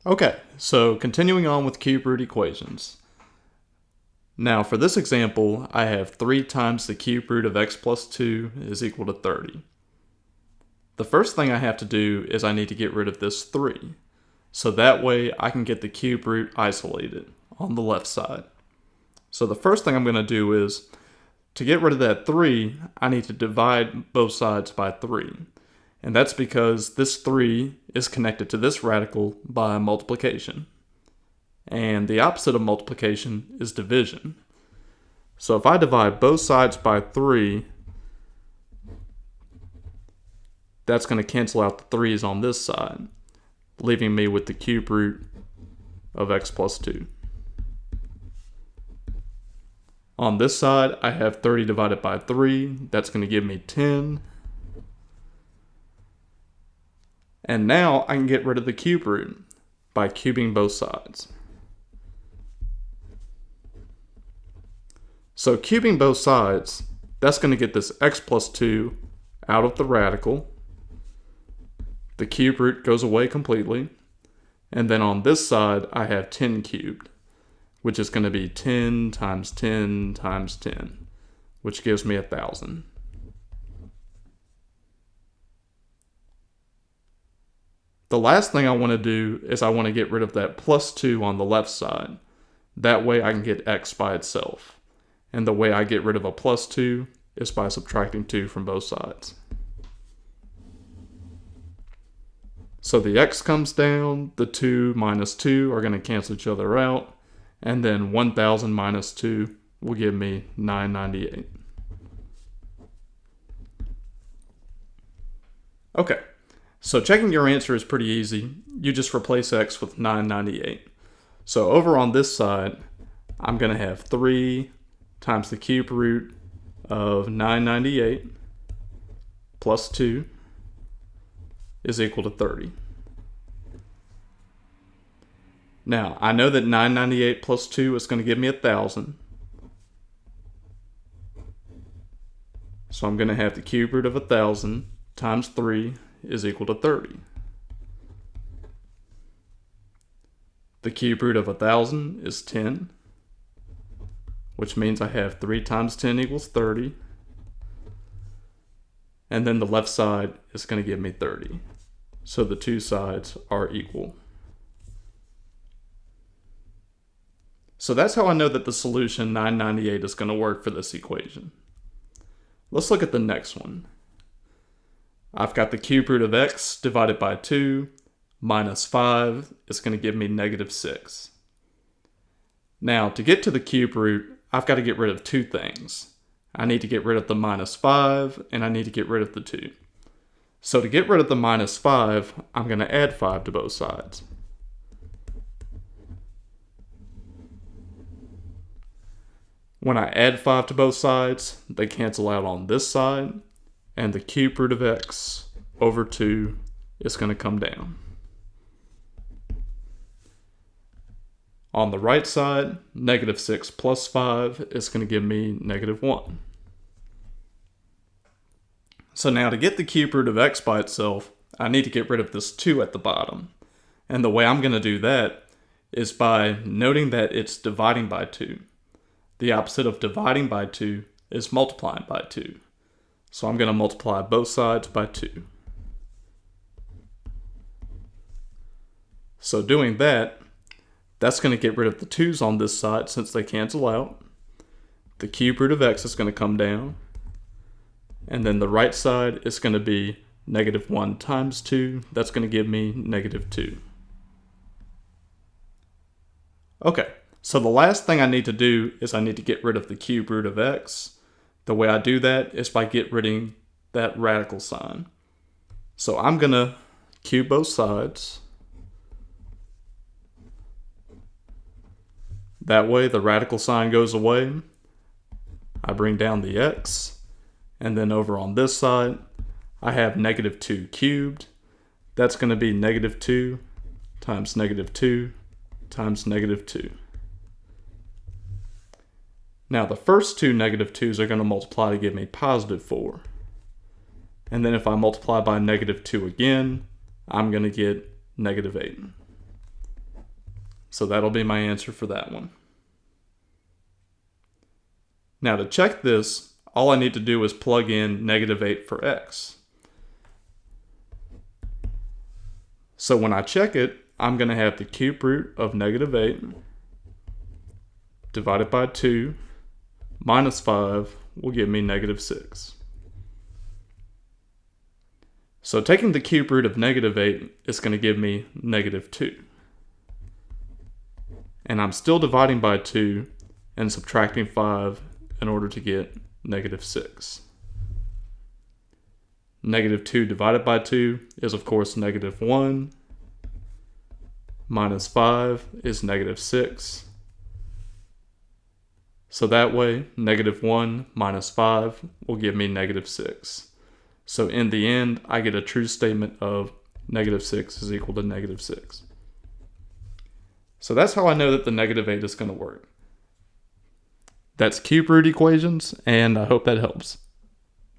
Okay, so continuing on with cube root equations. Now for this example, I have 3 times the cube root of x plus 2 is equal to 30. The first thing I have to do is I need to get rid of this 3. So that way I can get the cube root isolated on the left side. So the first thing I'm going to do is, to get rid of that 3, I need to divide both sides by 3. And that's because this 3 is connected to this radical by multiplication. And the opposite of multiplication is division. So if I divide both sides by 3, that's going to cancel out the 3's on this side, leaving me with the cube root of x plus 2. On this side, I have 30 divided by 3. That's going to give me 10. And now I can get rid of the cube root by cubing both sides. So cubing both sides, that's going to get this x plus 2 out of the radical. The cube root goes away completely. And then on this side, I have 10 cubed, which is going to be 10 times 10 times 10, which gives me 1,000. The last thing I want to do is I want to get rid of that plus 2 on the left side. That way I can get x by itself. And the way I get rid of a plus 2 is by subtracting 2 from both sides. So the x comes down, the 2 minus 2 are going to cancel each other out, and then 1,000 minus 2 will give me 998. Okay. So checking your answer is pretty easy. You just replace x with 998. So over on this side, I'm going to have 3 times the cube root of 998 plus 2 is equal to 30. Now, I know that 998 plus 2 is going to give me 1,000. So I'm going to have the cube root of 1,000 times 3 is equal to 30. The cube root of 1,000 is 10, which means I have 3 times 10 equals 30. And then the left side is going to give me 30. So the two sides are equal. So that's how I know that the solution 998 is going to work for this equation. Let's look at the next one. I've got the cube root of x divided by 2 minus 5 is going to give me negative 6. Now, to get to the cube root, I've got to get rid of 2 things. I need to get rid of the minus 5, and I need to get rid of the 2. So to get rid of the minus 5, I'm going to add 5 to both sides. When I add 5 to both sides, they cancel out on this side, and the cube root of x over 2 is going to come down. On the right side, negative 6 plus 5 is going to give me negative 1. So now to get the cube root of x by itself, I need to get rid of this 2 at the bottom. And the way I'm going to do that is by noting that it's dividing by 2. The opposite of dividing by 2 is multiplying by 2. So I'm going to multiply both sides by 2. So doing that, that's going to get rid of the 2's on this side since they cancel out. The cube root of x is going to come down. And then the right side is going to be negative 1 times 2. That's going to give me negative 2. Okay, so the last thing I need to do is I need to get rid of the cube root of x. The way I do that is by getting rid of that radical sign. So I'm going to cube both sides. That way the radical sign goes away. I bring down the x. And then over on this side, I have negative 2 cubed. That's going to be negative 2 times negative 2 times negative 2. Now the first 2 negative 2's are going to multiply to give me positive 4. And then if I multiply by negative 2 again, I'm going to get negative 8. So that'll be my answer for that one. Now to check this, all I need to do is plug in -8 for x. So when I check it, I'm going to have the cube root of -8 divided by 2 minus 5 will give me -6. So taking the cube root of -8 is going to give me -2. And I'm still dividing by 2 and subtracting 5 in order to get -6. -2 divided by 2 is of course -1. Minus 5 is -6. So that way, -1 minus 5 will give me -6. So in the end, I get a true statement of -6 is equal to -6. So that's how I know that the -8 is going to work. That's cube root equations, and I hope that helps.